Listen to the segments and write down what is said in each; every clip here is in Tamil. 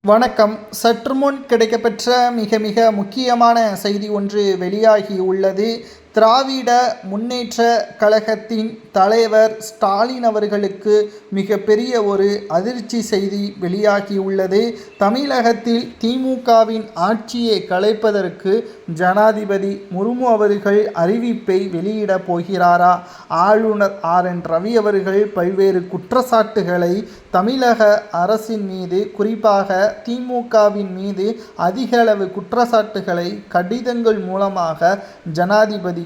வணக்கம். சற்று முன் கிடைக்கப்பெற்ற மிக மிக முக்கியமான செய்தி ஒன்று வெளியாகி உள்ளது. திராவிட முன்னேற்ற கழகத்தின் தலைவர் ஸ்டாலின் அவர்களுக்கு மிகப்பெரிய ஒரு அதிர்ச்சி செய்தி வெளியாகியுள்ளது. தமிழகத்தில் திமுகவின் ஆட்சியை கலைப்பதற்கு ஜனாதிபதி முர்மு அவர்கள் அறிவிப்பை வெளியிடப் போகிறாரா? ஆளுநர் RN ரவி அவர்கள் பல்வேறு குற்றச்சாட்டுகளை தமிழக அரசின் மீது, குறிப்பாக திமுகவின் மீது அதிக அளவு குற்றச்சாட்டுகளை கடிதங்கள் மூலமாக ஜனாதிபதிக்கு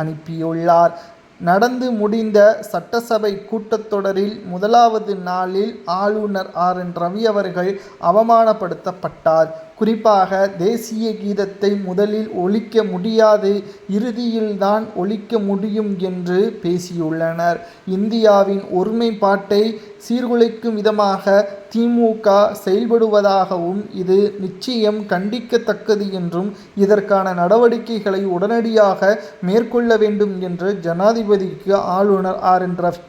அனுப்பியுள்ளார். நடந்து முடிந்த சட்டசபை கூட்டத்தொடரில் முதலாவது நாளில் ஆளுநர் RN ரவி அவர்கள் அவமானப்படுத்தப்பட்டார். குறிப்பாக தேசிய கீதத்தை முதலில் ஒலிக்க முடியாது, இறுதியில்தான் ஒலிக்க முடியும் என்று பேசியுள்ளனர். இந்தியாவின் ஒருமைப்பாட்டை சீர்குலைக்கும் விதமாக திமுக செயல்படுவதாகவும், இது நிச்சயம் கண்டிக்கத்தக்கது என்றும், இதற்கான நடவடிக்கைகளை உடனடியாக மேற்கொள்ள வேண்டும் என்று ஜனாதிபதிக்கு ஆளுநர் RN ரவி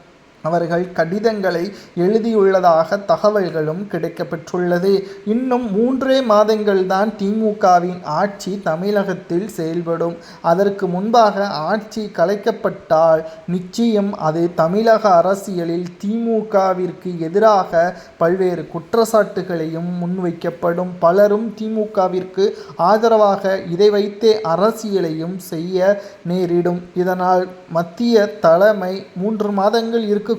அவர்கள் கடிதங்களை எழுதியுள்ளதாக தகவல்களும் கிடைக்கப்பெற்றுள்ளது. இன்னும் 3 மாதங்கள் தான் திமுகவின் ஆட்சி தமிழகத்தில் செயல்படும். அதற்கு முன்பாக ஆட்சி கலைக்கப்பட்டால் நிச்சயம் அது தமிழக அரசியலில் திமுகவிற்கு எதிராக பல்வேறு குற்றச்சாட்டுகளையும் முன்வைக்கப்படும். பலரும் திமுகவிற்கு ஆதரவாக இதை வைத்தே அரசியலையும் செய்ய நேரிடும். இதனால் மத்திய தலைமை 3 மாதங்கள் இருக்கக்கூடிய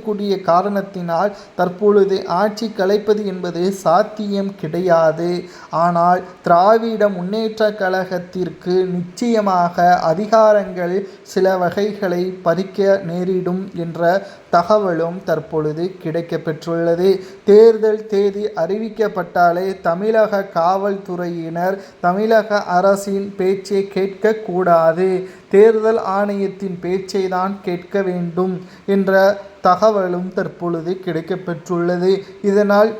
காரணத்தினால் தற்பொழுது ஆட்சி கலைப்பது என்பது சாத்தியம் கிடையாது. ஆனால் திராவிட முன்னேற்ற கழகத்திற்கு நிச்சயமாக அதிகாரங்கள் சில வகைகளை பறிக்க நேரிடும் என்ற தகவலும் தற்பொழுது கிடைக்கப்பெற்றுள்ளது. தேர்தல் தேதி அறிவிக்கப்பட்டாலே தமிழக காவல்துறையினர் தமிழக அரசின் பேச்சை கேட்கக்கூடாது, தேர்தல் ஆணையத்தின் பேச்சை தான் கேட்க வேண்டும் என்ற தகவலும் தற்பொழுது கிடைக்கப்பெற்றுள்ளது. இதனால்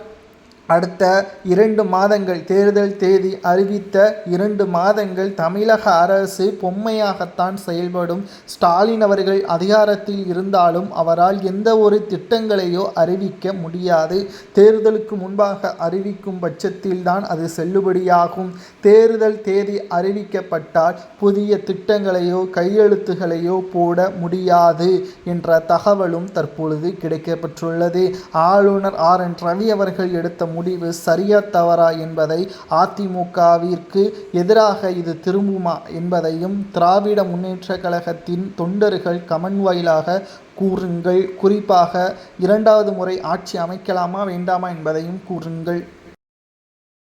அடுத்த 2 மாதங்கள், தேர்தல் தேதி அறிவித்த 2 மாதங்கள் தமிழக அரசு பொம்மையாகத்தான் செயல்படும். ஸ்டாலின் அவர்கள் அதிகாரத்தில் இருந்தாலும் அவரால் எந்த ஒரு திட்டங்களையோ அறிவிக்க முடியாது. தேர்தலுக்கு முன்பாக அறிவிக்கும் பட்சத்தில்தான் அது செல்லுபடியாகும். தேர்தல் தேதி அறிவிக்கப்பட்டால் புதிய திட்டங்களையோ கையெழுத்துகளையோ போட முடியாது என்ற தகவலும் தற்பொழுது கிடைக்கப்பெற்றுள்ளது. ஆளுநர் RN ரவி அவர்கள் எடுத்த முடிவு சரியா தவறா என்பதை, அதிமுகவிற்கு எதிராக இது திரும்புமா என்பதையும் திராவிட முன்னேற்ற கழகத்தின் தொண்டர்கள் கமெண்ட் வாயிலாக கூறுங்கள். குறிப்பாக 2வது முறை ஆட்சி அமைக்கலாமா வேண்டாமா என்பதையும் கூறுங்கள்.